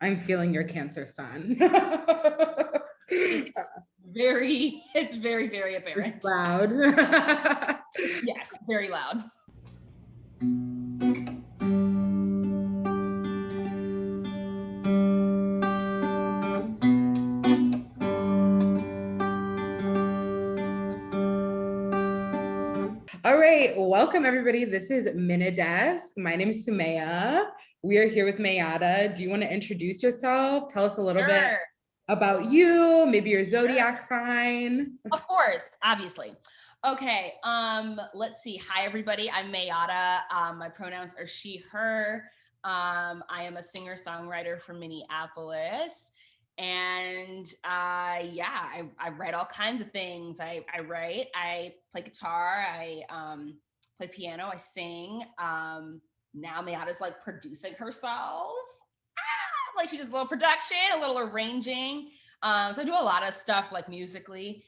I'm feeling your Cancer sun. It's very, very apparent. It's loud. Yes, very loud. All right, welcome everybody. This is MinneDesk. My name is Sumaya. We are here with Mayyadda. Do you want to introduce yourself? Tell us a little bit about you, maybe your zodiac sign. Of course, obviously. Okay, let's see. Hi everybody, I'm Mayyadda. My pronouns are she, her. I am a singer-songwriter from Minneapolis. And I write all kinds of things. I write, I play guitar, I play piano, I sing. Now Mayyadda's like producing herself. Like she does a little production, a little arranging. So I do a lot of stuff like musically.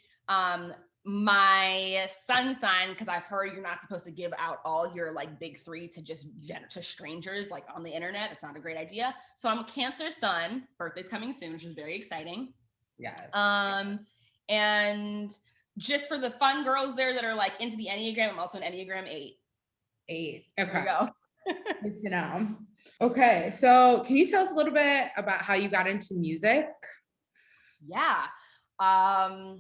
My sun sign, because I've heard you're not supposed to give out all your like big three to just to strangers like on the internet. It's not a great idea. So I'm a Cancer sun. Birthday's coming soon, which is very exciting. Yes. And just for the fun girls there that are like into the Enneagram, I'm also an Enneagram 8. 8. Okay. There we go. Good to know. Okay, so can you tell us a little bit about how you got into music? Yeah. I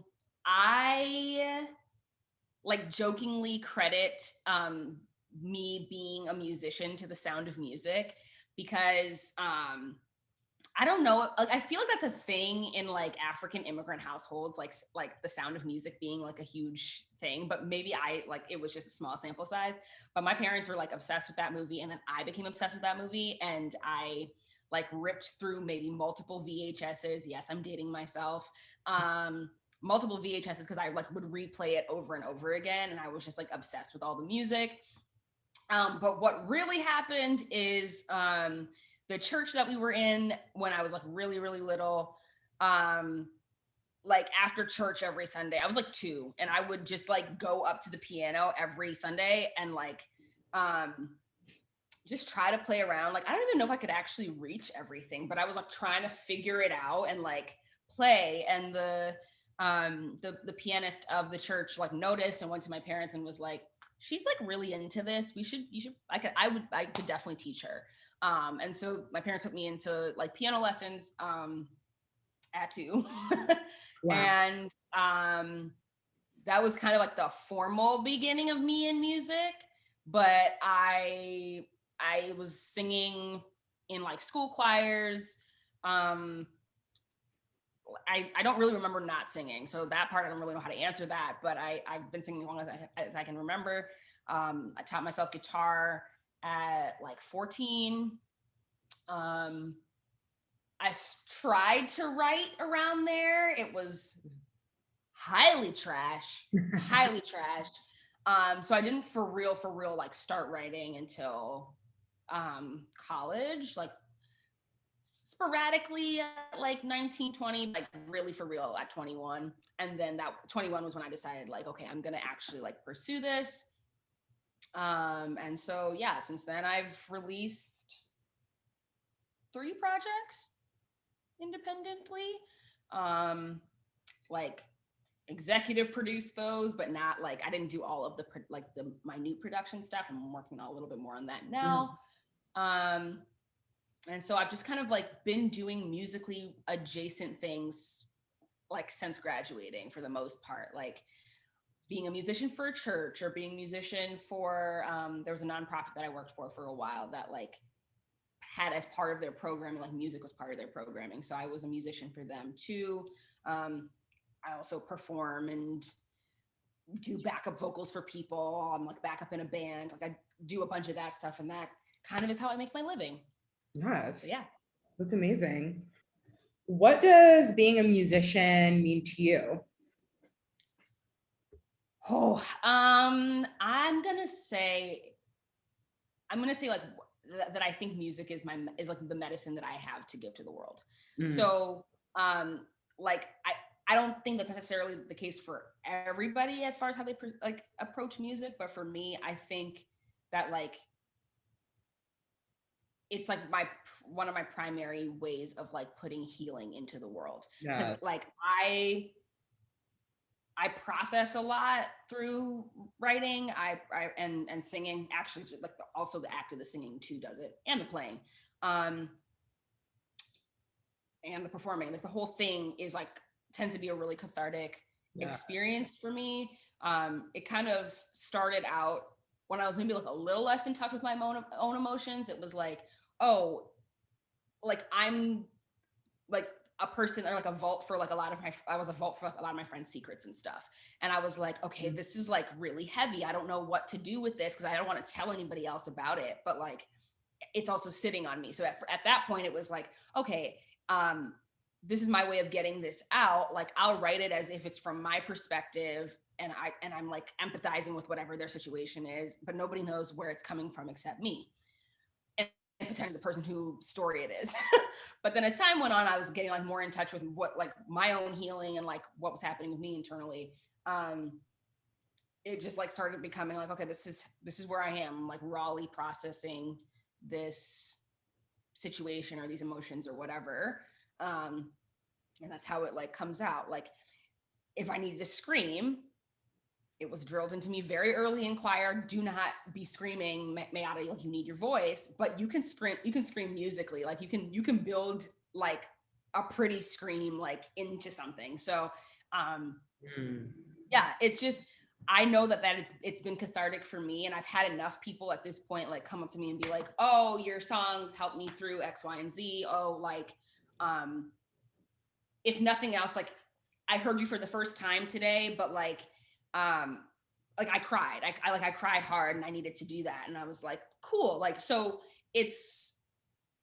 like jokingly credit me being a musician to the sound of music because I don't know, like I feel like that's a thing in like African immigrant households, like the sound of music being like a huge thing, but maybe it was just a small sample size. But my parents were like obsessed with that movie, and then I became obsessed with that movie, and I like ripped through maybe multiple VHSs. Yes, I'm dating myself. Multiple VHSs because I like would replay it over and over again, and I was just like obsessed with all the music. But what really happened is the church that we were in when I was like really, really little, like after church every Sunday, I was like 2, and I would just like go up to the piano every Sunday and like just try to play around. Like I don't even know if I could actually reach everything, but I was like trying to figure it out and like play. And the pianist of the church like noticed and went to my parents and was like, she's like really into this. You should I could definitely teach her. And so my parents put me into like piano lessons at 2. Wow. And that was kind of like the formal beginning of me in music. But I was singing in like school choirs. I don't really remember not singing. So that part, I don't really know how to answer that, but I've been singing as long as I can remember. I taught myself guitar at like 14. I tried to write around there. It was highly trash. So I didn't for real like start writing until college, like sporadically at like 19, 20, like really for real at 21. And then that 21 was when I decided like, okay, I'm gonna actually like pursue this. And so yeah, since then I've released 3 projects independently. Like executive produced those, but not like I didn't do all of the minute production stuff. I'm working on a little bit more on that now. And so I've just kind of like been doing musically adjacent things like since graduating for the most part, like being a musician for a church or being a musician for, there was a nonprofit that I worked for a while that like had as part of their programming, like music was part of their programming. So I was a musician for them too. I also perform and do backup vocals for people. I'm like backup in a band. Like I do a bunch of that stuff, and that kind of is how I make my living. Yes. So, yeah. That's amazing. What does being a musician mean to you? Oh, I'm gonna say like that I think music is like the medicine that I have to give to the world. So like I don't think that's necessarily the case for everybody as far as how they like approach music, but for me, I think that like it's like one of my primary ways of like putting healing into the world. Because like I process a lot through writing, and singing. Actually, like also the act of the singing too does it, and the playing, and the performing. Like the whole thing is like tends to be a really cathartic experience for me. It kind of started out when I was maybe like a little less in touch with my own emotions. It was like, oh, like I'm like a person or like a vault for like I was a vault for like a lot of my friends' secrets and stuff. And I was like, okay, this is like really heavy. I don't know what to do with this because I don't want to tell anybody else about it. But like, it's also sitting on me. So at that point, it was like, okay, this is my way of getting this out. Like I'll write it as if it's from my perspective, and I'm like empathizing with whatever their situation is, but nobody knows where it's coming from except me. Potentially the person whose story it is. But then as time went on, I was getting like more in touch with what like my own healing and like what was happening with me internally. It just like started becoming like, okay, this is where I am, like rawly processing this situation or these emotions or whatever. And that's how it like comes out. Like if I needed to scream, it was drilled into me very early in choir. Do not be screaming, Mayyadda, like you need your voice, but you can scream musically. Like you can build like a pretty scream like into something. So yeah, it's just, I know that it's been cathartic for me. And I've had enough people at this point like come up to me and be like, oh, your songs helped me through X, Y, and Z. Oh, like if nothing else, like I heard you for the first time today, but like I cried. I cried hard and I needed to do that. And I was like, cool. Like, so it's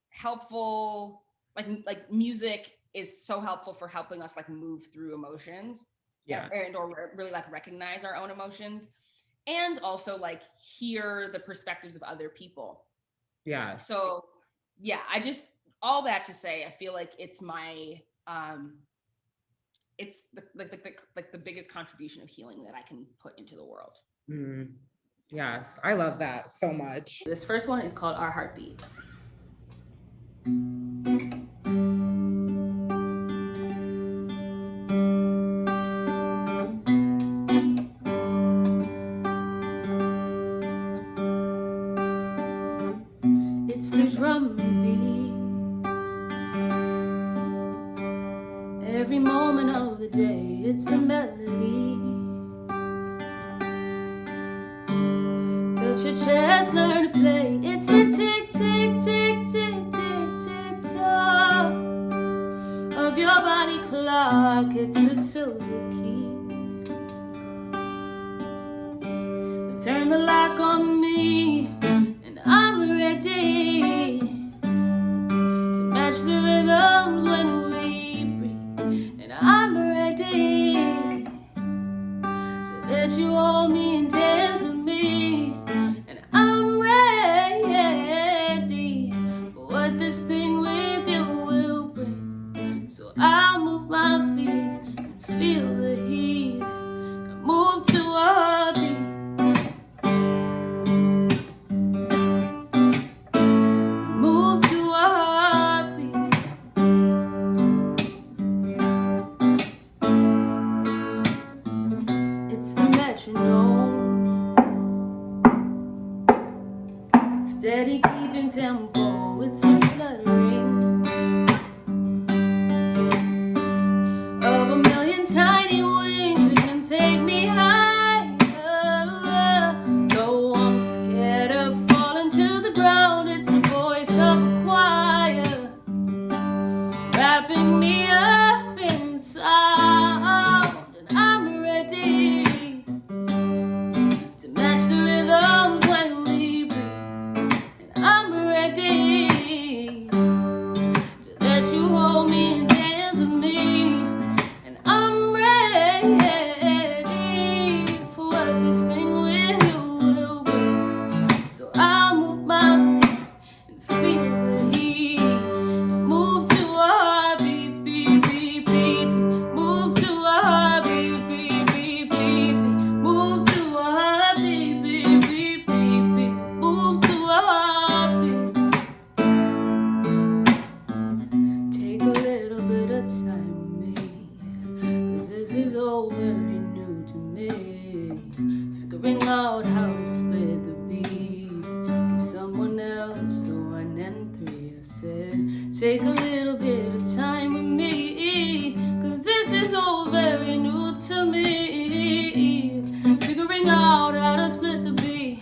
helpful. Like music is so helpful for helping us like move through emotions. Or really like recognize our own emotions, and also like hear the perspectives of other people. Yeah. So yeah, I just, all that to say, I feel like it's my, it's the biggest contribution of healing that I can put into the world. Yes, I love that so much. This first one is called Our Heartbeat. It's the drum beat. Every moment of the day, it's the melody that your chest learn to play. It's the tick, tick, tick, tick, tick, tick, tock of your body clock. It's the silver key that turn the lock on me, and I'm ready to match the rhythms when we breathe. And I'm ready to let you hold me and dance with me. And I'm ready for what this thing with you will bring. So I'll move my feet and feel the heat and move to a beat. Move to a heartbeat. It's the metronome, steady keeping tempo. It's the fluttering of a million tiny wings that can take me higher. Though I'm scared of falling to the ground, it's the voice of a choir wrapping me up in sound. And I'm ready to match the rhythms when we breathe. And I'm ready to let you hold me and dance with me. And I'm ready for what this thing with you will bring. So I'll move my feet and feel the heat and move to a heartbeat, beat, beat. a little bit of time with me, 'cause this is all very new to me. Figuring out how to split the beat,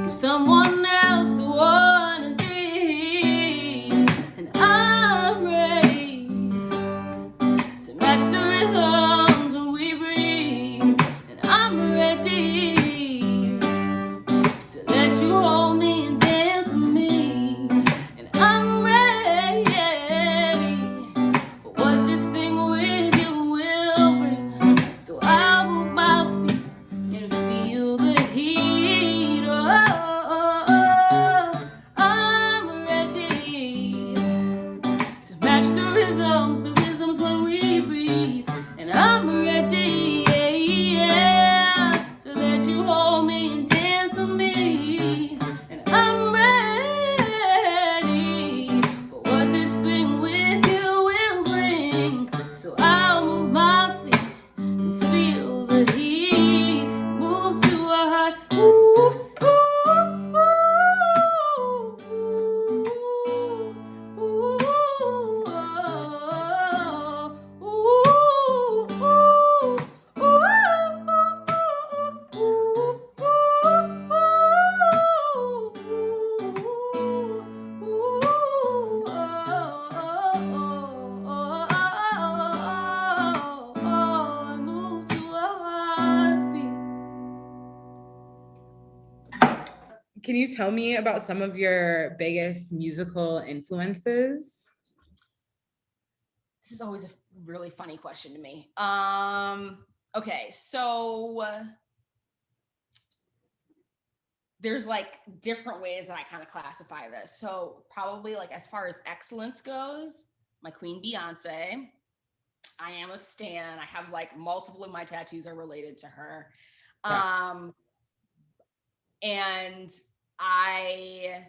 give someone else the 1 and 3, and I'm ready to match the rhythms when we breathe, and I'm ready to let you hold me and dance with me, and I'm ready for what this thing with you will bring. So I'll move my feet and feel the heat. Oh, I'm ready to match the rhythms when we breathe, and I'm ready, to let you hold me and dance with me, and I'm ready for what this thing with you will bring. So I'll move my feet and feel the heat, move to a high. Ooh, move to a heartbeat. Can you tell me about some of your biggest musical influences? This is always a really funny question to me. Okay, so there's like different ways that I kind of classify this. So probably like as far as excellence goes, my queen Beyonce. I am a stan. I have like multiple of my tattoos are related to her. Yeah. And I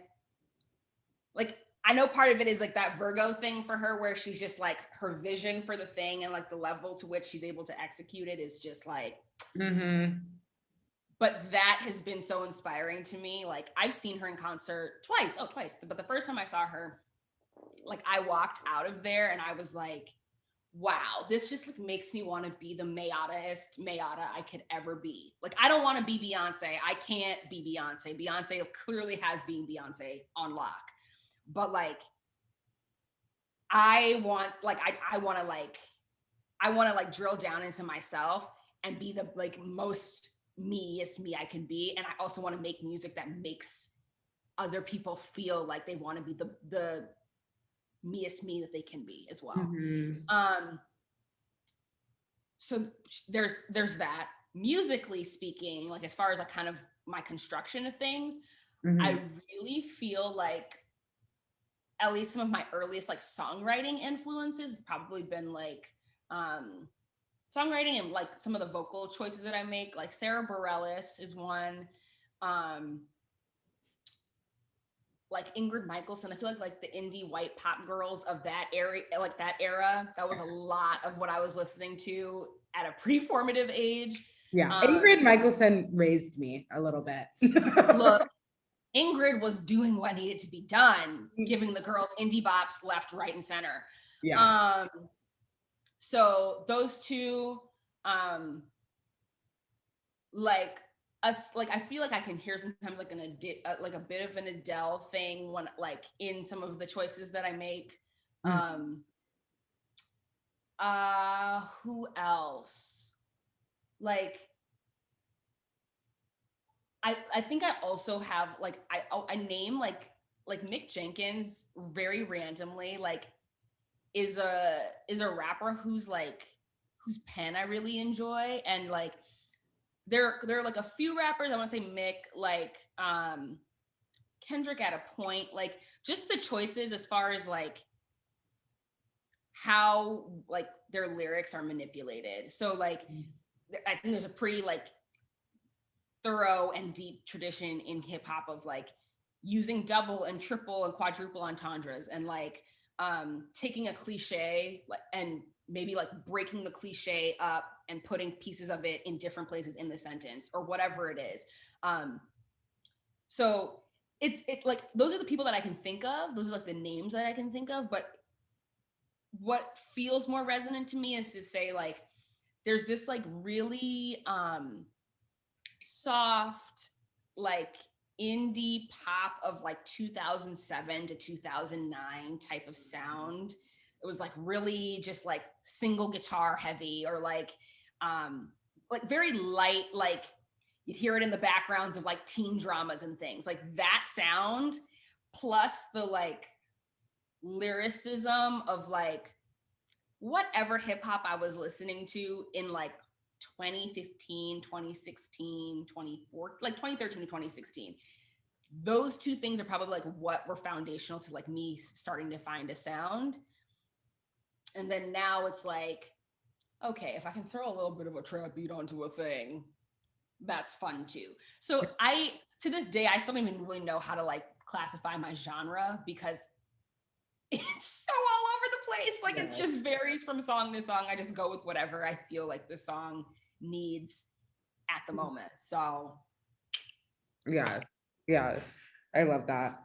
know part of it is like that Virgo thing for her, where she's just like her vision for the thing and like the level to which she's able to execute it is just like, but that has been so inspiring to me. Like I've seen her in concert twice, but the first time I saw her, like I walked out of there and I was like, wow, this just like makes me want to be the Mayyaddaest Mayyadda I could ever be. Like I don't want to be Beyonce. I can't be Beyonce. Beyonce clearly has being Beyonce on lock. But like I want to drill down into myself and be the like most meest me I can be. And I also want to make music that makes other people feel like they want to be the meest me that they can be as well. So there's that. Musically speaking, like as far as like kind of my construction of things, I really feel like at least some of my earliest like songwriting influences have probably been like songwriting and like some of the vocal choices that I make. Like Sarah Bareilles is one. Like Ingrid Michaelson, I feel like the indie white pop girls of that era, like that era, that was a lot of what I was listening to at a pre-formative age. Yeah, Ingrid Michaelson raised me a little bit. Look, Ingrid was doing what needed to be done, giving the girls indie bops left, right, and center. Yeah. So those two, like I feel like I can hear sometimes like like a bit of an Adele thing when like in some of the choices that I make. Who else? Like I think I also have like I name like Mick Jenkins very randomly, like is a rapper whose pen I really enjoy, and like there are like a few rappers, I want to say Mick, like Kendrick at a point, like just the choices as far as like how like their lyrics are manipulated. So like I think there's a pretty like thorough and deep tradition in hip hop of like using double and triple and quadruple entendres, and like taking a cliche and maybe like breaking the cliche up and putting pieces of it in different places in the sentence or whatever it is. So it's like those are the people that I can think of. Those are like the names that I can think of. But what feels more resonant to me is to say like, there's this like really soft, like indie pop of like 2007 to 2009 type of sound. It was like really just like single guitar heavy, or like very light, like you'd hear it in the backgrounds of like teen dramas and things, like that sound, plus the like lyricism of like whatever hip hop I was listening to in like 2015, 2016, 2014, like 2013 to 2016. Those two things are probably like what were foundational to like me starting to find a sound. And then now it's like, okay, if I can throw a little bit of a trap beat onto a thing, that's fun too. So to this day, I still don't even really know how to like classify my genre, because it's so all over the place. Like it just varies from song to song. I just go with whatever I feel like the song needs at the moment. So yes, I love that.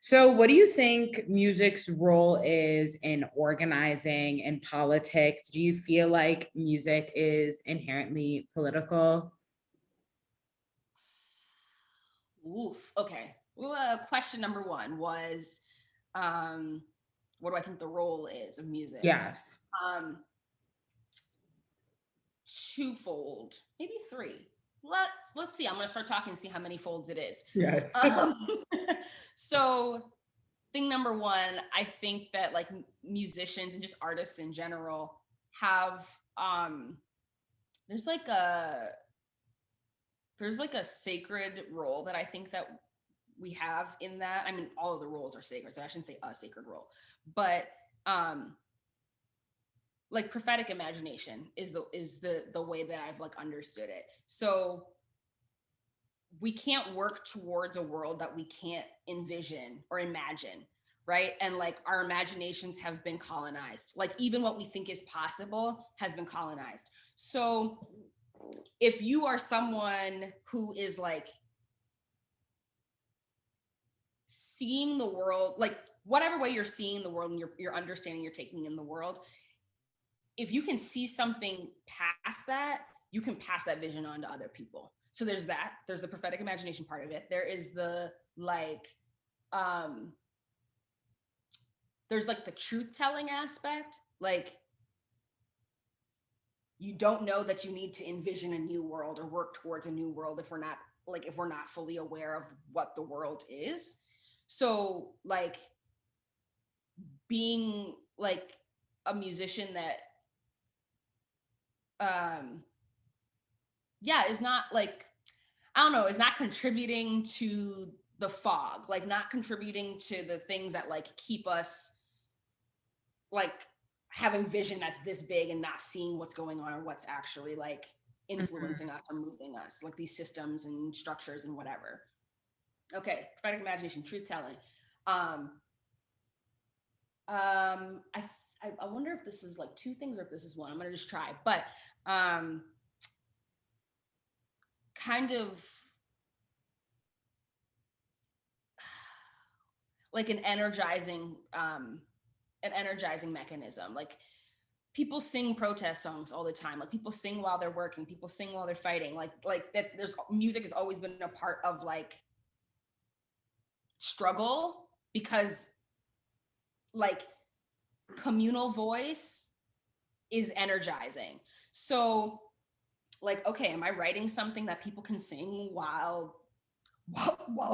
So what do you think music's role is in organizing and politics? Do you feel like music is inherently political? oof. Okay. Well, question number one was, what do I think the role is of music? Yes. Um, Twofold, maybe three. Let's see. I'm gonna start talking and see how many folds it is. Yes. So thing number one, I think that like musicians and just artists in general have there's like a sacred role that I think that we have in that. I mean, all of the roles are sacred, so I shouldn't say a sacred role, but like prophetic imagination is the way that I've like understood it. So we can't work towards a world that we can't envision or imagine, right? And like our imaginations have been colonized. Like even what we think is possible has been colonized. So if you are someone who is like seeing the world, like whatever way you're seeing the world and you're understanding, you're taking in the world, if you can see something past that, you can pass that vision on to other people. So there's that. There's the prophetic imagination part of it. There is the like, there's like the truth telling aspect. Like, you don't know that you need to envision a new world or work towards a new world if we're not fully aware of what the world is. So like being like a musician that is not like, I don't know, is not contributing to the fog, like not contributing to the things that like keep us like having vision that's this big and not seeing what's going on or what's actually like influencing us or moving us, like these systems and structures and whatever. Okay, prophetic imagination, truth telling. I wonder if this is like two things or if this is one. I'm gonna just try, but kind of like an energizing mechanism. Like people sing protest songs all the time. Like people sing while they're working, people sing while they're fighting. Like that, there's music has always been a part of like struggle, because like communal voice is energizing. So like, okay, am I writing something that people can sing while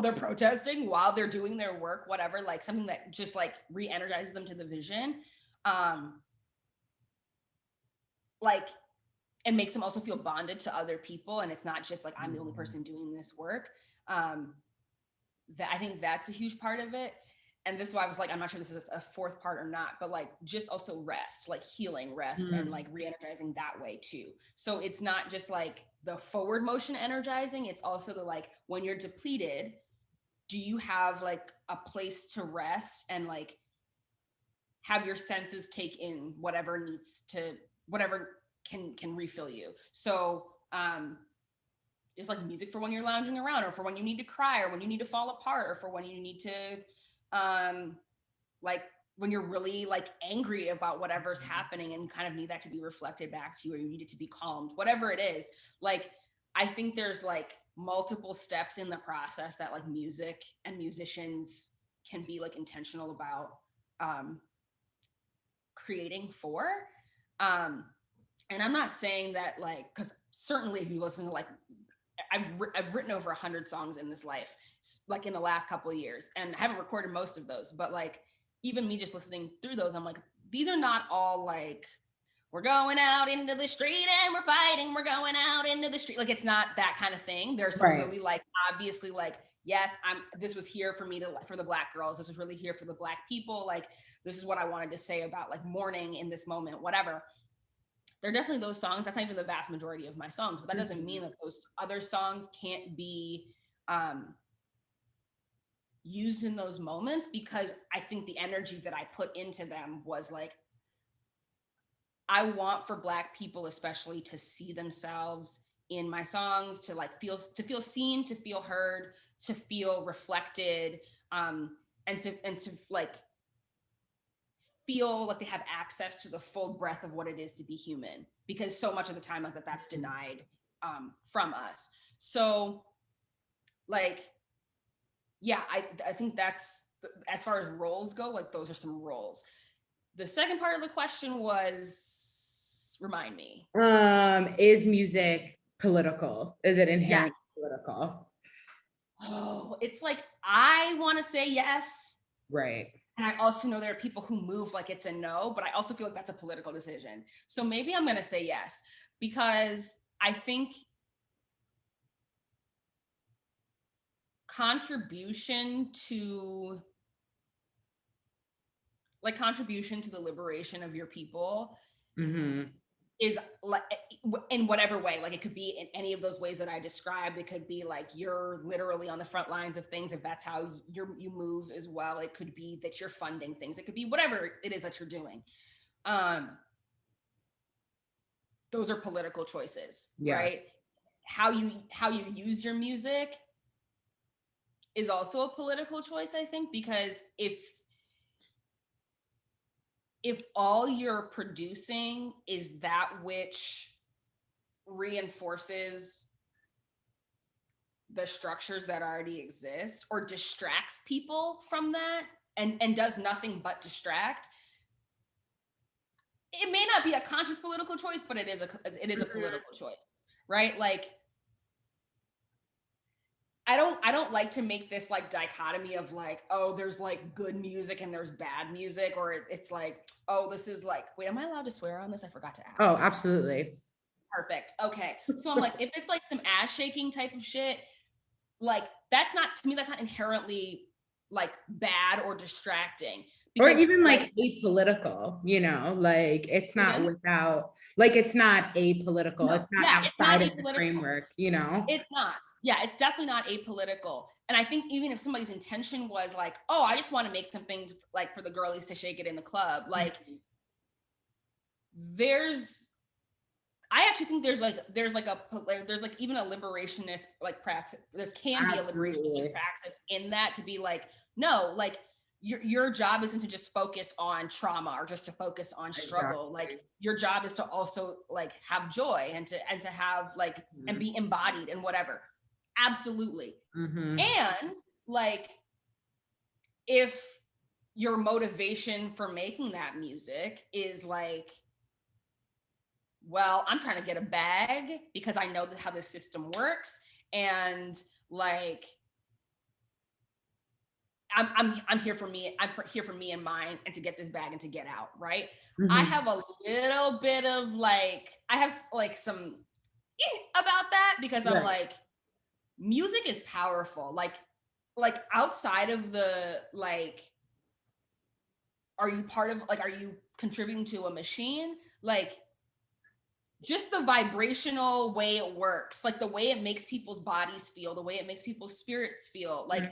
they're protesting, while they're doing their work, whatever, like something that just like re-energizes them to the vision, like, and makes them also feel bonded to other people, and it's not just like I'm the only person doing this work. That I think that's a huge part of it. And this is why I was like, I'm not sure this is a fourth part or not, but like just also rest, like healing, rest, and like re-energizing that way too. So it's not just like the forward motion energizing, it's also the like, when you're depleted, do you have like a place to rest and like have your senses take in whatever can refill you. So just like music for when you're lounging around, or for when you need to cry, or when you need to fall apart, or for when you need to like when you're really like angry about whatever's happening and kind of need that to be reflected back to you, or you need it to be calmed, whatever it is. Like, I think there's like multiple steps in the process that like music and musicians can be like intentional about creating for. And I'm not saying that like, because certainly if you listen to like, I've written over 100 songs in this life, like in the last couple of years, and I haven't recorded most of those, but like even me just listening through those, I'm like, these are not all like, we're going out into the street and we're fighting, we're going out into the street. Like, it's not that kind of thing. There's some really like, obviously like, yes, this was here for me for the Black girls. This was really here for the Black people. Like, this is what I wanted to say about like mourning in this moment, whatever. There are definitely those songs. That's not even the vast majority of my songs, but that doesn't mean that those other songs can't be used in those moments, because I think the energy that I put into them was like, I want for Black people especially to see themselves in my songs, to like feel seen, to feel heard, to feel reflected, and to like feel like they have access to the full breadth of what it is to be human, because so much of the time like that's denied from us. So like, yeah, I think that's, as far as roles go, like those are some roles. The second part of the question was, remind me. Is music political? Is it inherently political? Oh, it's like, I want to say yes. Right. And I also know there are people who move like it's a no, but I also feel like that's a political decision. So maybe I'm going to say yes, because I think contribution to the liberation of your people is like, in whatever way, like it could be in any of those ways that I described. It could be like you're literally on the front lines of things, if that's how you move as well. It could be that you're funding things. It could be whatever it is that you're doing. Those are political choices, right? How you use your music is also a political choice, I think, because if all you're producing is that which reinforces the structures that already exist, or distracts people from that, and does nothing but distract, it may not be a conscious political choice, but it is a political choice, right? Like, I don't like to make this like dichotomy of like, oh, there's like good music and there's bad music, or it's like, oh, this is like, wait, am I allowed to swear on this? I forgot to ask. Oh, absolutely. Perfect. Okay. So I'm like, if it's like some ass shaking type of shit, like that's not, to me, that's not inherently like bad or distracting. Or even like apolitical, you know, like it's not without, like it's not apolitical. No, it's not outside of the framework, you know? It's not. Yeah, it's definitely not apolitical. And I think even if somebody's intention was like, oh, I just want to make something like for the girlies to shake it in the club, like I actually think there's even a liberationist like practice. There can be a liberationist practice in that, to be like, no, like your job isn't to just focus on trauma or just to focus on struggle. Like your job is to also like have joy and to have like and be embodied and whatever. Absolutely. And like, if your motivation for making that music is like, well, I'm trying to get a bag because I know how this system works, and like I'm here for me. I'm here for me and mine, and to get this bag and to get out, right? I have a little bit of like, I have like some about that, because I'm like, music is powerful. Like outside of the like, are you part of like, are you contributing to a machine? Like, just the vibrational way it works, like the way it makes people's bodies feel, the way it makes people's spirits feel, like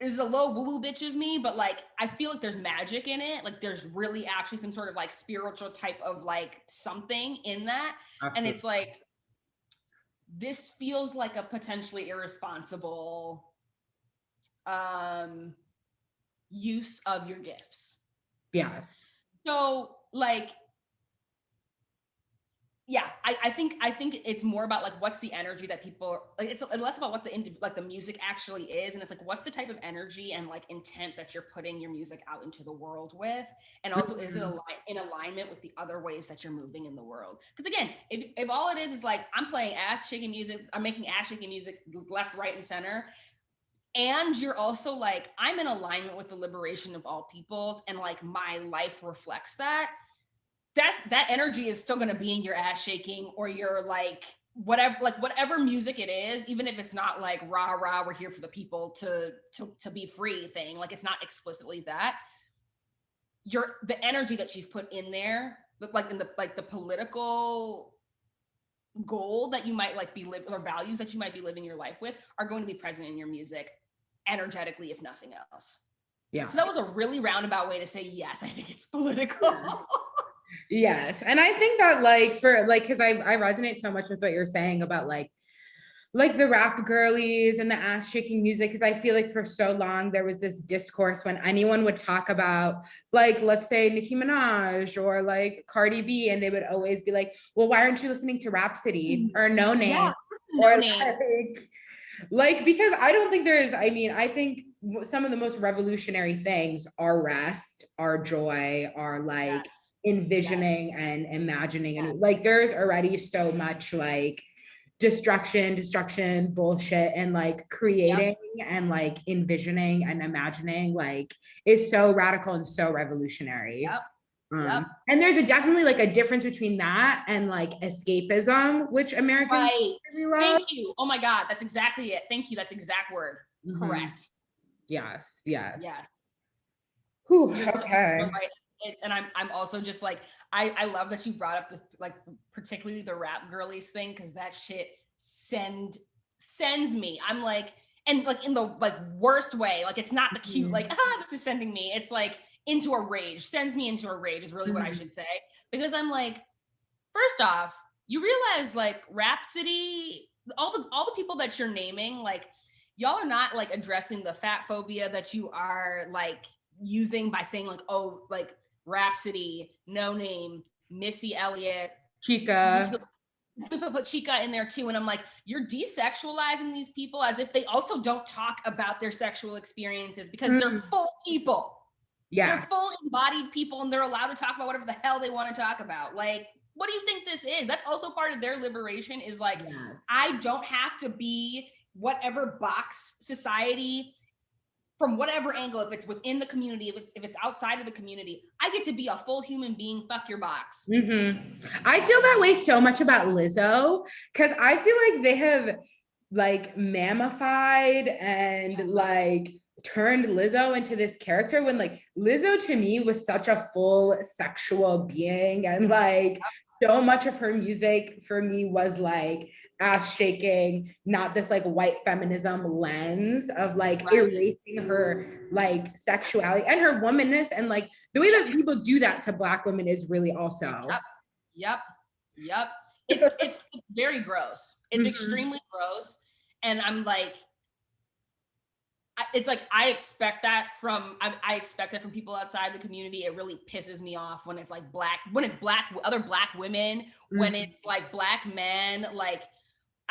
is a low woo-woo bitch of me, but like I feel like there's magic in it. Like there's really actually some sort of like spiritual type of like something in that. Absolutely. And it's like, this feels like a potentially irresponsible use of your gifts. Yes. So like, yeah, I think it's more about like what's the energy that people like. It's less about what the music actually is, and it's like what's the type of energy and like intent that you're putting your music out into the world with, and also is it in alignment with the other ways that you're moving in the world? Because again, if all it is like I'm playing ass shaking music, I'm making ass shaking music left, right, and center, and you're also like I'm in alignment with the liberation of all peoples, and like my life reflects that. That energy is still going to be in your ass shaking or your like whatever music it is, even if it's not like rah rah we're here for the people to be free thing, like it's not explicitly that. The energy that you've put in there, like in the political goal that you might like be living, or values that you might be living your life with, are going to be present in your music energetically, if nothing else. Yeah. So that was a really roundabout way to say yes, I think it's political. Yes. And I think that like for like, cause I resonate so much with what you're saying about like the rap girlies and the ass shaking music. Cause I feel like for so long there was this discourse when anyone would talk about like, let's say Nicki Minaj or like Cardi B, and they would always be like, well, why aren't you listening to Rhapsody or No Name? Yeah, or No Name. Like, because I don't think I think some of the most revolutionary things are rest, are joy, are like envisioning and imagining. And like, there's already so much like destruction, bullshit, and like creating and like envisioning and imagining like is so radical and so revolutionary. And there's definitely like a difference between that and like escapism, which Americans really love. Thank you. Oh my God, that's exactly it. Thank you. That's exact word. Correct. Yes. Whew, okay. So right. And I'm also just like, I love that you brought up this, like particularly the rap girlies thing, because that shit sends me. I'm like, and like in the like worst way, like it's not the cute like this is sending me. It's like into a rage, sends me into a rage is really what I should say, because I'm like, first off, you realize like Rhapsody, all the people that you're naming, like y'all are not like addressing the fat phobia that you are like using by saying like, oh, like Rhapsody, No Name, Missy Elliott, Chica. Put Chica in there too. And I'm like, you're desexualizing these people as if they also don't talk about their sexual experiences, because they're full people. Yeah. They're full embodied people, and they're allowed to talk about whatever the hell they want to talk about. Like, what do you think this is? That's also part of their liberation, is like, I don't have to be whatever box society, from whatever angle, if it's within the community, if it's outside of the community, I get to be a full human being. Fuck your box. I feel that way so much about Lizzo, because I feel like they have like mammified and like turned Lizzo into this character, when like Lizzo to me was such a full sexual being, and like so much of her music for me was like ass shaking, not this like white feminism lens of like erasing her like sexuality and her womanness, and like the way that people do that to Black women is really also Yep. It's very gross. It's extremely gross. And I'm like, it's like I expect that from people outside the community. It really pisses me off when it's like other Black women, when it's like Black men. Like,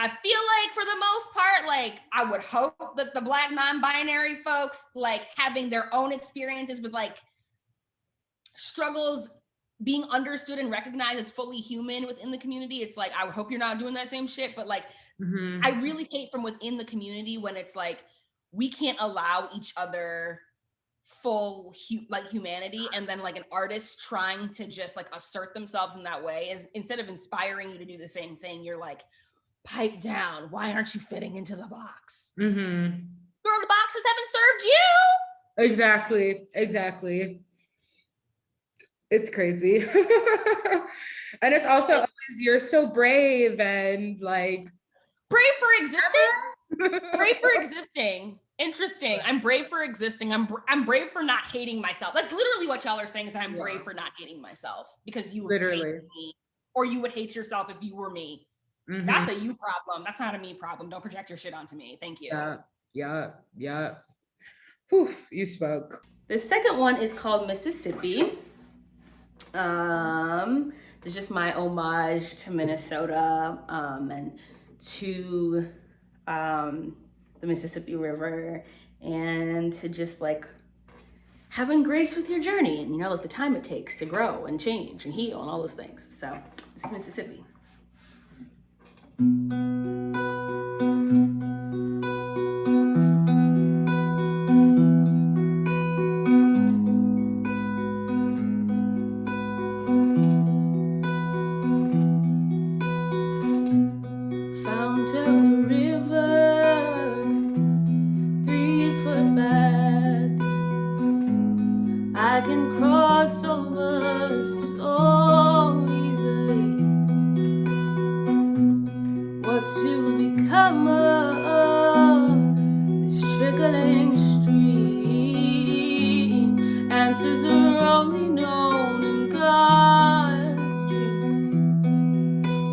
I feel like for the most part, like I would hope that the Black non-binary folks like having their own experiences with like struggles being understood and recognized as fully human within the community. It's like, I would hope you're not doing that same shit. But like, I really hate from within the community when it's like, we can't allow each other full humanity, and then like an artist trying to just like assert themselves in that way is, instead of inspiring you to do the same thing, you're like, pipe down, why aren't you fitting into the box? Girl, the boxes haven't served you. Exactly. It's crazy. And it's also always, you're so brave, and like brave for existing. Interesting. I'm brave for existing. I'm brave for not hating myself. That's literally what y'all are saying, is I'm brave for not hating myself, because you would hate me, or you would hate yourself if you were me. That's a you problem. That's not a me problem. Don't project your shit onto me. Thank you. Yeah. Whew, you spoke. The second one is called Mississippi. It's just my homage to Minnesota and to the Mississippi River, and to just like having grace with your journey, and like the time it takes to grow and change and heal and all those things. So this is Mississippi. I can cross over so easily. What's to become of this trickling stream? Answers are only known in God's dreams.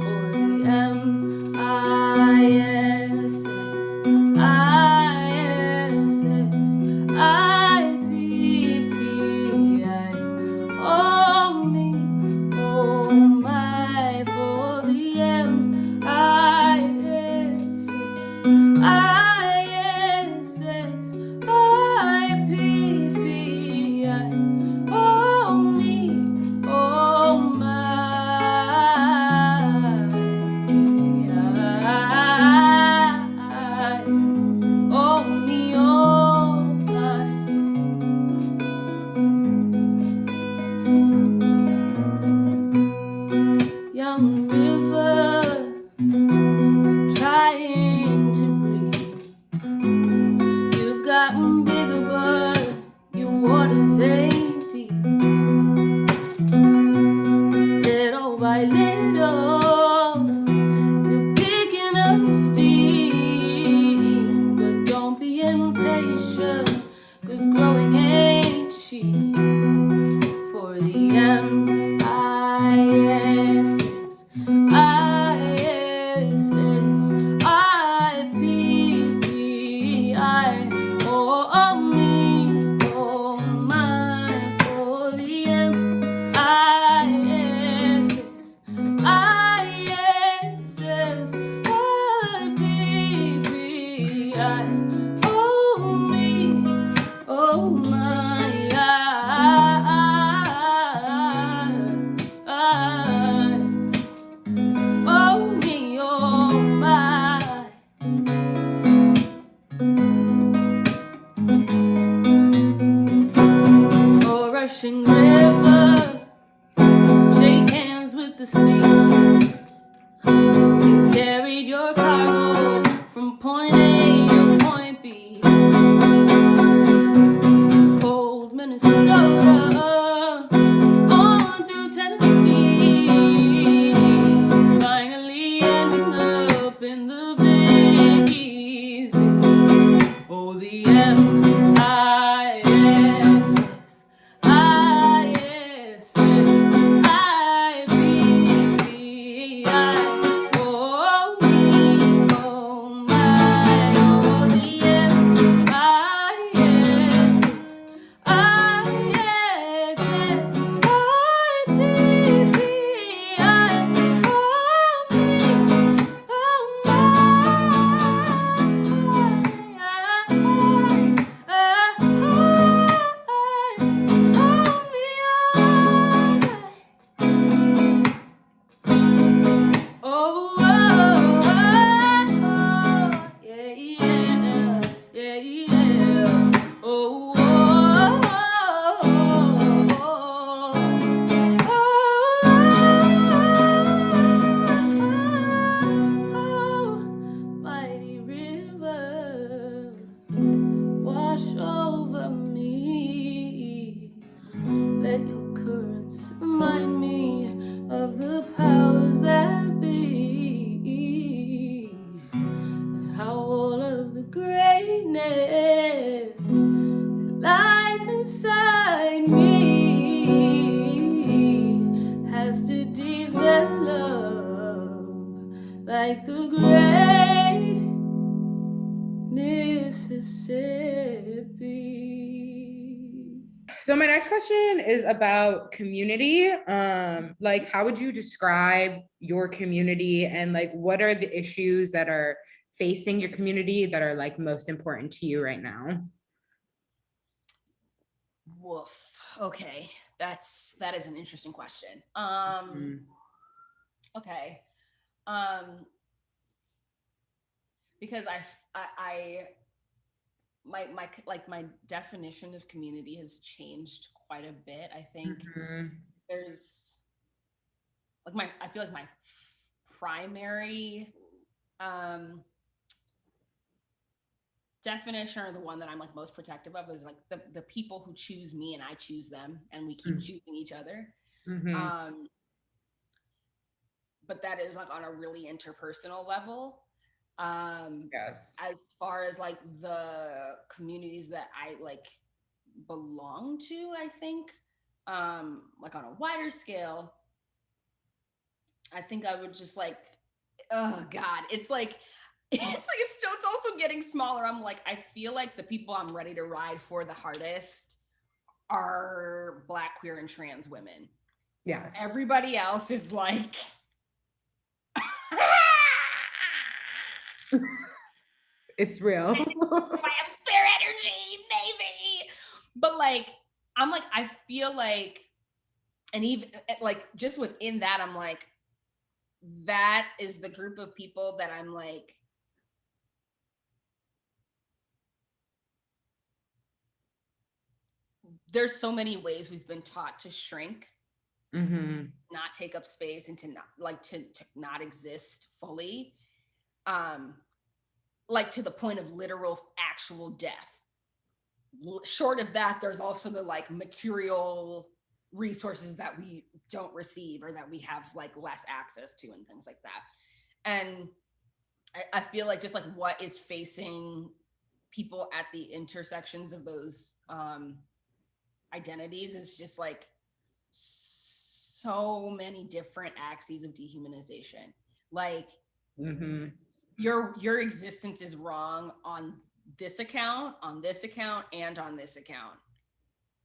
For the young river trying to breathe. You've gotten bigger, but your waters ain't deep. Little by little, you're picking up steam. But don't be impatient, 'cause growing ain't cheap. For the rushing river, shake hands with the sea. You've carried your cargo from point A to point B. Cold Minnesota, on through Tennessee, finally ending up in the Big Easy. Oh, the let your currents remind me of the powers that be, and how all of the greatness that lies inside me has to develop like the great Mississippi. So my next question is about community. Like, how would you describe your community, and like, what are the issues that are facing your community that are like most important to you right now? Woof. Okay, that is an interesting question. Okay, because I my definition of community has changed quite a bit. I think there's like I feel like my primary definition, or the one that I'm like most protective of, is like the people who choose me and I choose them, and we keep choosing each other. But that is like on a really interpersonal level. Yes. As far as like the communities that I like belong to, I think like on a wider scale, I think I would just like, oh God, it's also getting smaller. I'm like, I feel like the people I'm ready to ride for the hardest are Black, queer, and trans women. Yes. Everybody else is like, it's real. I have spare energy, maybe. But like, I'm like, I feel like, and even like just within that, I'm like, that is the group of people that I'm like, there's so many ways we've been taught to shrink, not take up space, and to not like to not exist fully, like to the point of literal actual death. Short of that, there's also the like material resources that we don't receive, or that we have like less access to, and things like that. And I feel like just like what is facing people at the intersections of those identities is just like so many different axes of dehumanization. Like your existence is wrong on this account, on this account, and on this account,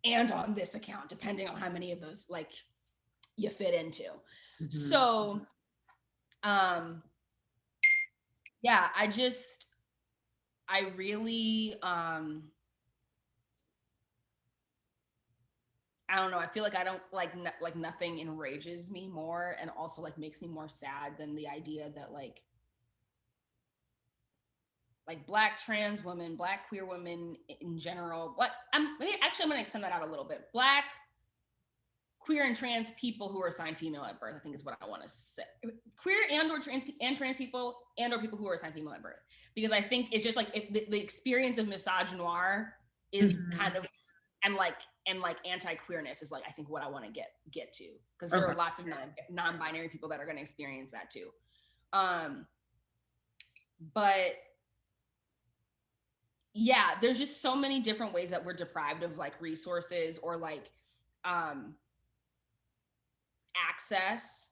and on this account, depending on how many of those like you fit into. So yeah, I really I don't know. I feel like I don't like like nothing enrages me more, and also like makes me more sad than the idea that like Black trans women, Black queer women in general. But I'm going to extend that out a little bit. Black queer and trans people who are assigned female at birth, I think is what I want to say. Queer and or trans people, and or people who are assigned female at birth, because I think it's just like the experience of misogynoir is kind of, and like anti-queerness is like, I think what I want to get to, because there are lots of non-binary people that are going to experience that too. But yeah, there's just so many different ways that we're deprived of like resources, or like access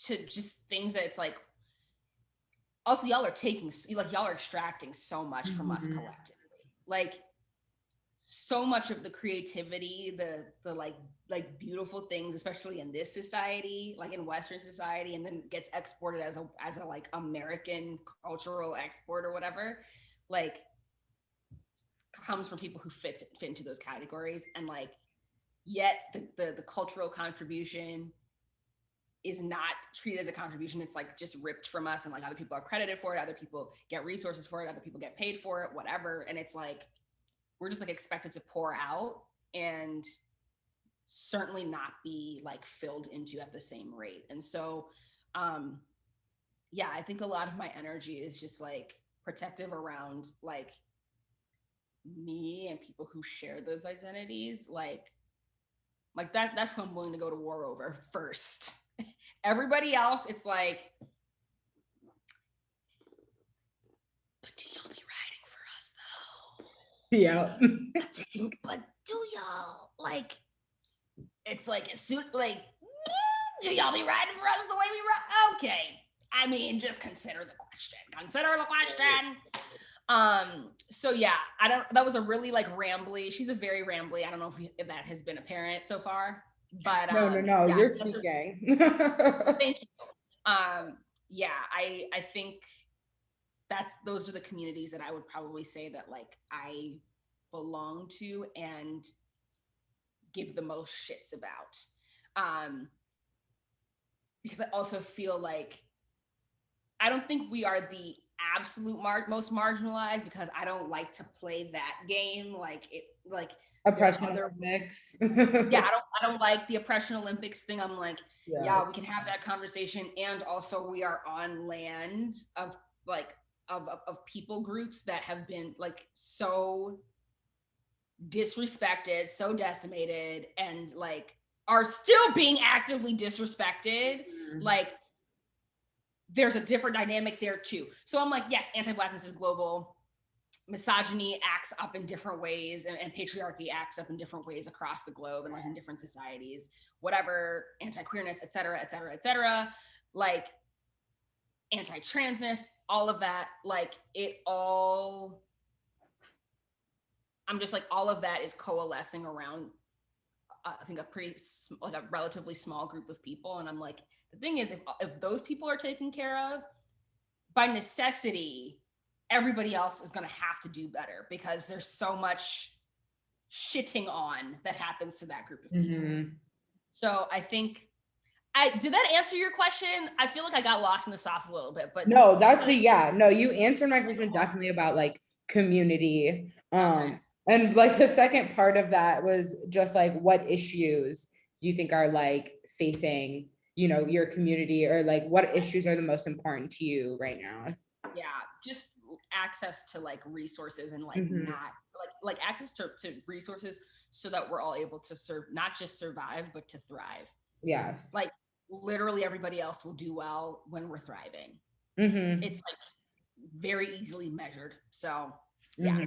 to just things that it's like, also y'all are extracting so much from us collectively. Like so much of the creativity, the like beautiful things, especially in this society, like in Western society, and then gets exported as a like American cultural export or whatever, like comes from people who fit into those categories. And like, yet the cultural contribution is not treated as a contribution. It's like just ripped from us, and like other people are credited for it, other people get resources for it, other people get paid for it, whatever. And it's like, we're just like expected to pour out, and certainly not be like filled into at the same rate. And so yeah, I think a lot of my energy is just like protective around like me and people who share those identities. Like that's who I'm willing to go to war over first. Everybody else, it's like, but do y'all be riding for us though? Yeah. But do y'all like? It's like a suit. Like, do y'all be riding for us the way we ride? Okay, I mean, just consider the question. Consider the question. So yeah, that was a really like rambly, she's a very rambly, I don't know if that has been apparent so far, but No, yeah, you're speaking. thank you. Yeah, I think those are the communities that I would probably say that like I belong to and give the most shits about. Because I also feel like I don't think we are the absolute most marginalized, because I don't like to play that game. Like there are Oppression other, Olympics. yeah, I don't like the oppression Olympics thing. I'm like, Yeah. yeah, we can have that conversation. And also we are on land of like, of people groups that have been like so disrespected, so decimated, and like are still being actively disrespected. Like there's a different dynamic there too. So I'm like, yes, anti-Blackness is global. Misogyny acts up in different ways, and patriarchy acts up in different ways across the globe and like in different societies, whatever, anti-queerness, et cetera, et cetera, et cetera. Like anti-transness, all of that, like it all, I'm just like, all of that is coalescing around, I think like a relatively small group of people. And I'm like, the thing is, if those people are taken care of, by necessity, everybody else is going to have to do better, because there's so much shitting on that happens to that group of people. So I think, did that answer your question? I feel like I got lost in the sauce a little bit, but no, you answered my question definitely about like community. Okay. And like the second part of that was just like, what issues do you think are like facing, your community, or like what issues are the most important to you right now? Yeah, just access to like resources, and like not like access to resources, so that we're all able to not just survive, but to thrive. Yes. Like literally everybody else will do well when we're thriving. It's like very easily measured. So yeah.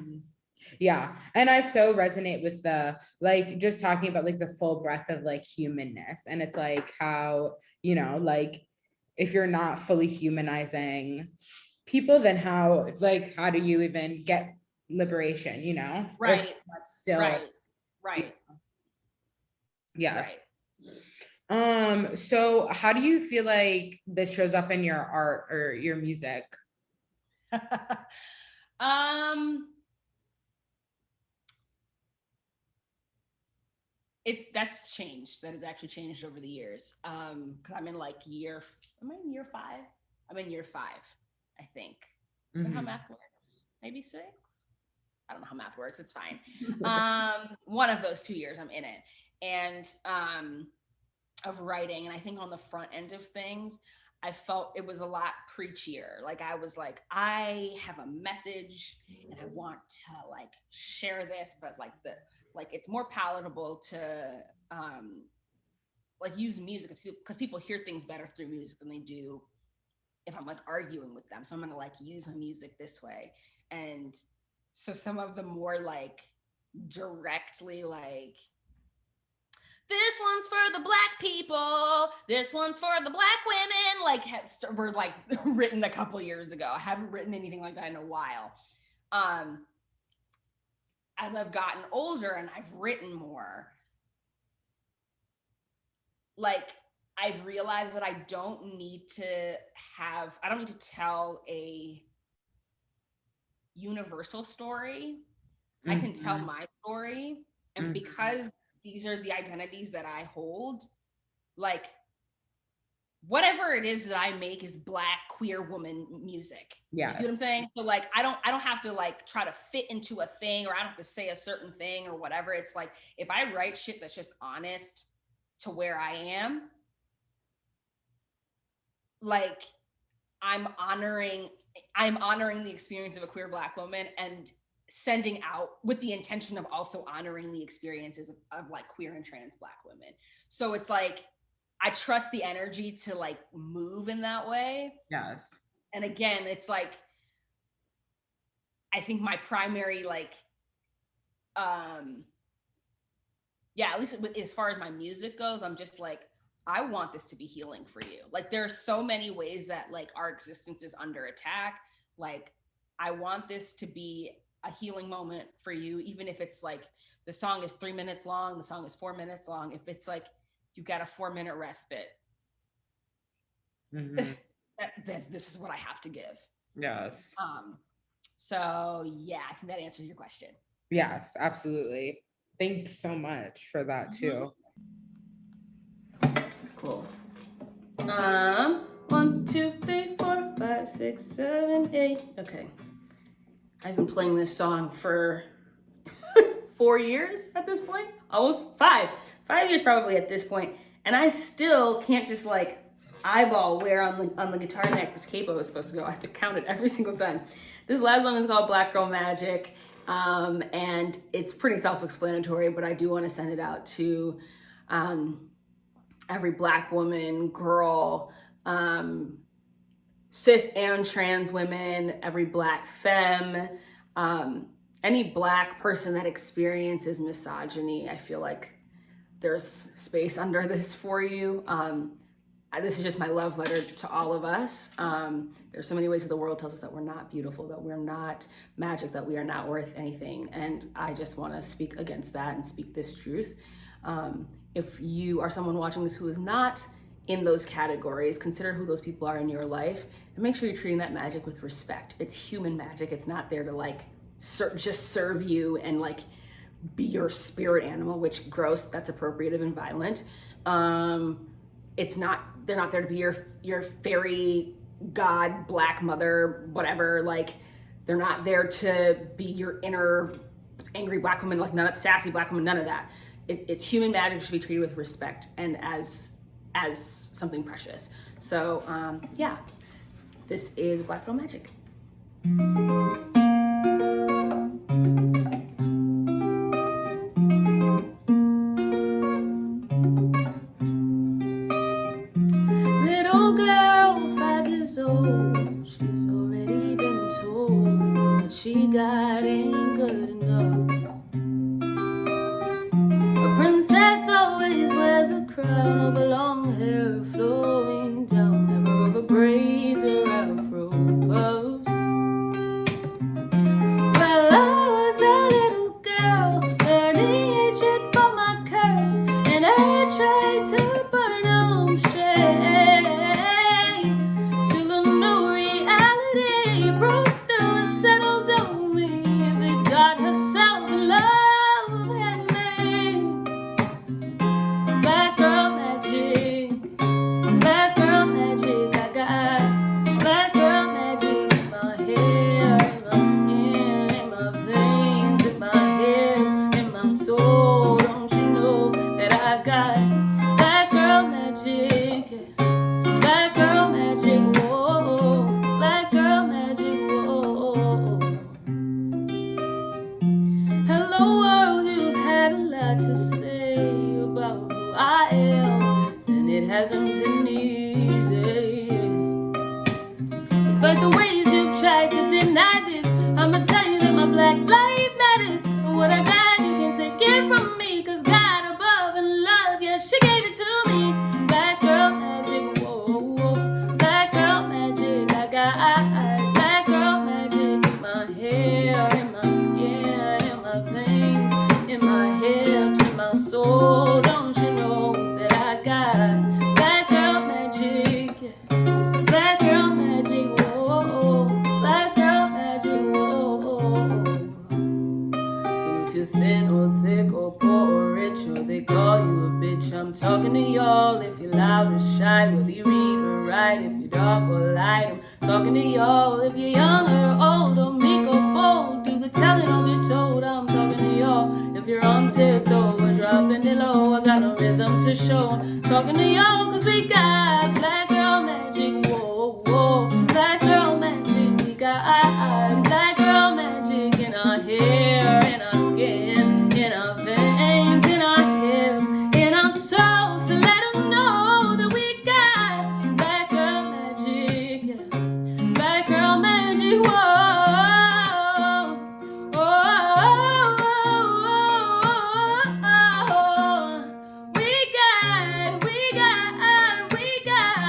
Yeah. And I so resonate with the like just talking about like the full breadth of like humanness. And it's like how, like if you're not fully humanizing people, then how do you even get liberation, Right. That's still Right. yes. Right. So how do you feel like this shows up in your art or your music? That's changed. That has actually changed over the years. Because I'm in like am I in year 5? I'm in year 5, I think. Is that how math works? Maybe 6? I don't know how math works. It's fine. One of those 2 years I'm in it. And of writing. And I think on the front end of things, I felt it was a lot preachier. Like I was like, I have a message and I want to like share this, but like it's more palatable to like use music, because people hear things better through music than they do if I'm like arguing with them. So I'm gonna like use my music this way. And so some of the more like directly like, this one's for the Black people, this one's for the Black women, like were like written a couple years ago. I haven't written anything like that in a while. As I've gotten older and I've written more, like I've realized that I don't need to tell a universal story. I can tell my story. And because these are the identities that I hold, like whatever it is that I make is Black queer woman music. Yeah. You see what I'm saying? So like I don't have to like try to fit into a thing, or I don't have to say a certain thing or whatever. It's like if I write shit that's just honest to where I am, like I'm honoring the experience of a queer Black woman, and sending out with the intention of also honoring the experiences of like queer and trans Black women. So it's like I trust the energy to like move in that way. Yes. And again, it's like I think my primary like yeah, at least as far as my music goes, I'm just like, I want this to be healing for you. Like there are so many ways that like our existence is under attack. Like I want this to be a healing moment for you, even if it's like the song is 3 minutes long, the song is 4 minutes long. If it's like you've got a 4-minute respite, this is what I have to give. Yes. So yeah, I think that answers your question. Yes, absolutely. Thanks so much for that too. Cool. 1, 2, 3, 4, 5, 6, 7, 8. Okay. I've been playing this song for 4 years at this point. Almost 5. 5 years probably at this point. And I still can't just like eyeball where on the guitar neck this capo is supposed to go. I have to count it every single time. This last song is called BlackGirlMagic. And it's pretty self-explanatory, but I do want to send it out to every Black woman, girl, cis and trans women, every Black femme, any Black person that experiences misogyny. I feel like there's space under this for you. This is just my love letter to all of us. There's so many ways that the world tells us that we're not beautiful, that we're not magic, that we are not worth anything. And I just want to speak against that and speak this truth. If you are someone watching this who is not in those categories, consider who those people are in your life and make sure you're treating that magic with respect. It's human magic. It's not there to like just serve you and like be your spirit animal, which gross, that's appropriative and violent. They're not there to be your fairy god, Black mother, whatever. Like, they're not there to be your inner angry Black woman, like none, sassy Black woman, none of that. It's human magic, should be treated with respect and as something precious. So yeah, this is BlackGirlMagic. Little girl, 5 years old, she's already been told what she got ain't good enough. A princess always wears a crown of her long hair flowing down, never over braids or afro puffs. Well, I was a little girl, learning hatred for my curves, and I tried to burn them straight, till a new reality broke through and settled on me. The God herself in love had me. Black girl magic, Black girl magic. I got Black girl magic in my hair, in my skin, in my veins, in my hips, in my soul. Don't you know that I got Black girl magic, Black girl magic, whoa, Black girl magic, whoa. Hello world, you've had a lot to say about who I am, and it hasn't been easy. Despite the ways you've tried to deny this, I'ma tell you that my Black life matters. And what I got, you can take it from me, 'cause God above and love, yeah, she gave it to me. Black girl magic, whoa, whoa. Black girl magic. I got Black girl magic in my hair, in my skin, in my veins, in my hips, in my soul. Don't you know that I got Black girl magic, Black girl magic, whoa, Black girl magic, whoa. So if you're thin or thick or poor or rich or they call you a bitch, I'm talking to y'all. If you're loud or shy, whether you read or write, if you're dark or light, I'm talking to y'all. If you're young or old or meek or bold, do the telling or get told, I'm talking to y'all. If you're on tiptoe or dropping it low, I got no rhythm to show, I'm talking to y'all, 'cause we got Black girl magic, whoa, whoa. Black girl magic, we got Black girl magic in our hair, in our skin, in our veins, in our hips, in our soul. So let them know that we got Black girl magic, Black girl magic, whoa. We got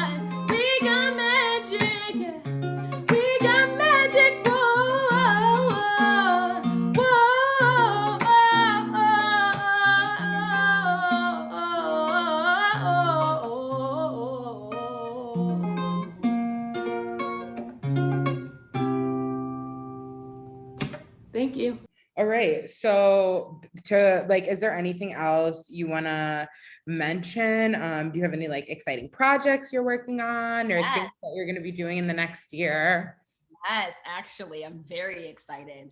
you. All right. So to like, is there anything else you want to mention? Do you have any like exciting projects you're working on or things that you're going to be doing in the next year? Yes, actually, I'm very excited.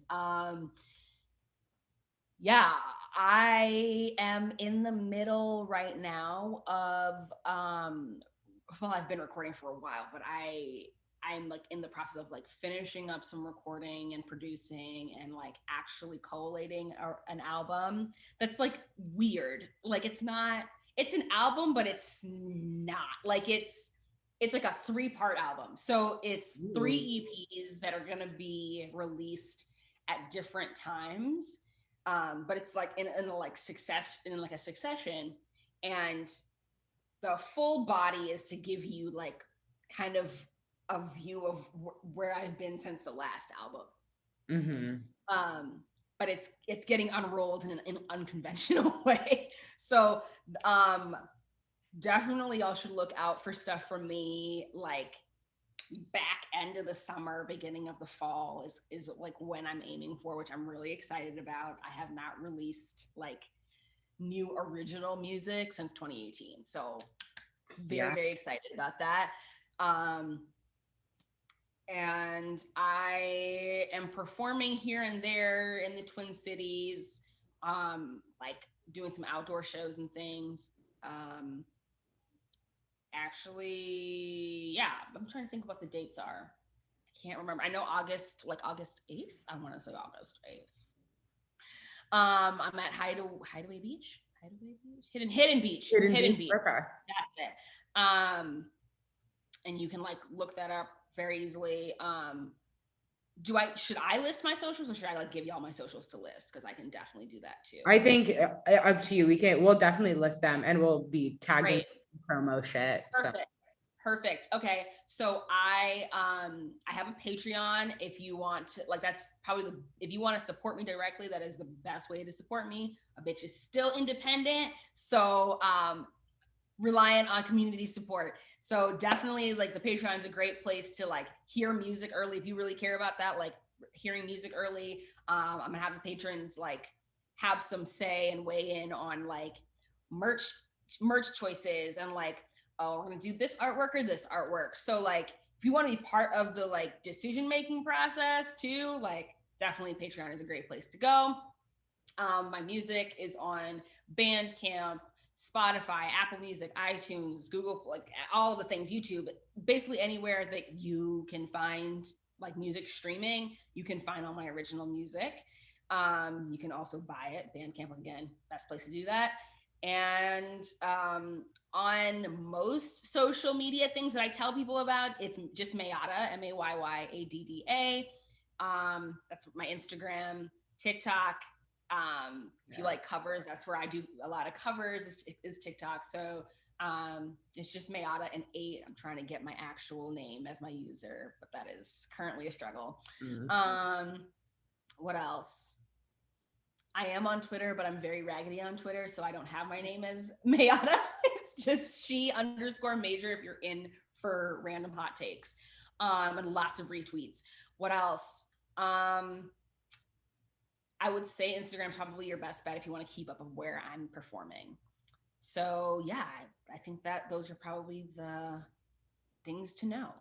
Yeah, I am in the middle right now of well, I've been recording for a while, but I'm like in the process of like finishing up some recording and producing and like actually collating an album that's like weird. Like it's an album, but it's not. Like it's like a 3-part album. So it's 3 EPs that are going to be released at different times. But it's like in a succession, and the full body is to give you like kind of a view of where I've been since the last album. Mm-hmm. But it's getting unrolled in an unconventional way. So definitely y'all should look out for stuff from me like back end of the summer, beginning of the fall is like when I'm aiming for, which I'm really excited about. I have not released like new original music since 2018. So very excited about that. And I am performing here and there in the Twin Cities, like doing some outdoor shows and things. Actually, yeah, I'm trying to think what the dates are. I can't remember. I know August 8th. I want to say August 8th. I'm at Hideaway Beach. Hidden Beach. Hidden Beach. Okay. That's it. And you can like look that up very easily. Should I list my socials or should I like give y'all my socials to list? Because I can definitely do that too. I think up to you. We'll definitely list them and we'll be tagging promo shit. Perfect. Okay. So I have a Patreon. If you want to, like, that's probably if you want to support me directly, that is the best way to support me. A bitch is still independent. So reliant on community support. So definitely like the Patreon is a great place to like hear music early. If you really care about that, like hearing music early, I'm gonna have the patrons like have some say and weigh in on like merch choices and like, oh, we're gonna do this artwork or this artwork. So like if you want to be part of the like decision-making process too, like definitely Patreon is a great place to go. My music is on Bandcamp, Spotify, Apple Music, iTunes, Google, like all the things, YouTube, basically anywhere that you can find like music streaming, you can find all my original music. You can also buy it. Bandcamp, again, best place to do that. And on most social media things that I tell people about, it's just Mayyadda, Mayyadda. That's my Instagram, TikTok. If you like covers, that's where I do a lot of covers is TikTok. So it's just Mayyadda and 8. I'm trying to get my actual name as my user, but that is currently a struggle. What else? I am on Twitter, but I'm very raggedy on Twitter, so I don't have my name as Mayyadda. It's just she_major if you're in for random hot takes, and lots of retweets. What else? I would say Instagram's probably your best bet if you want to keep up of where I'm performing. So yeah, I think that those are probably the things to know.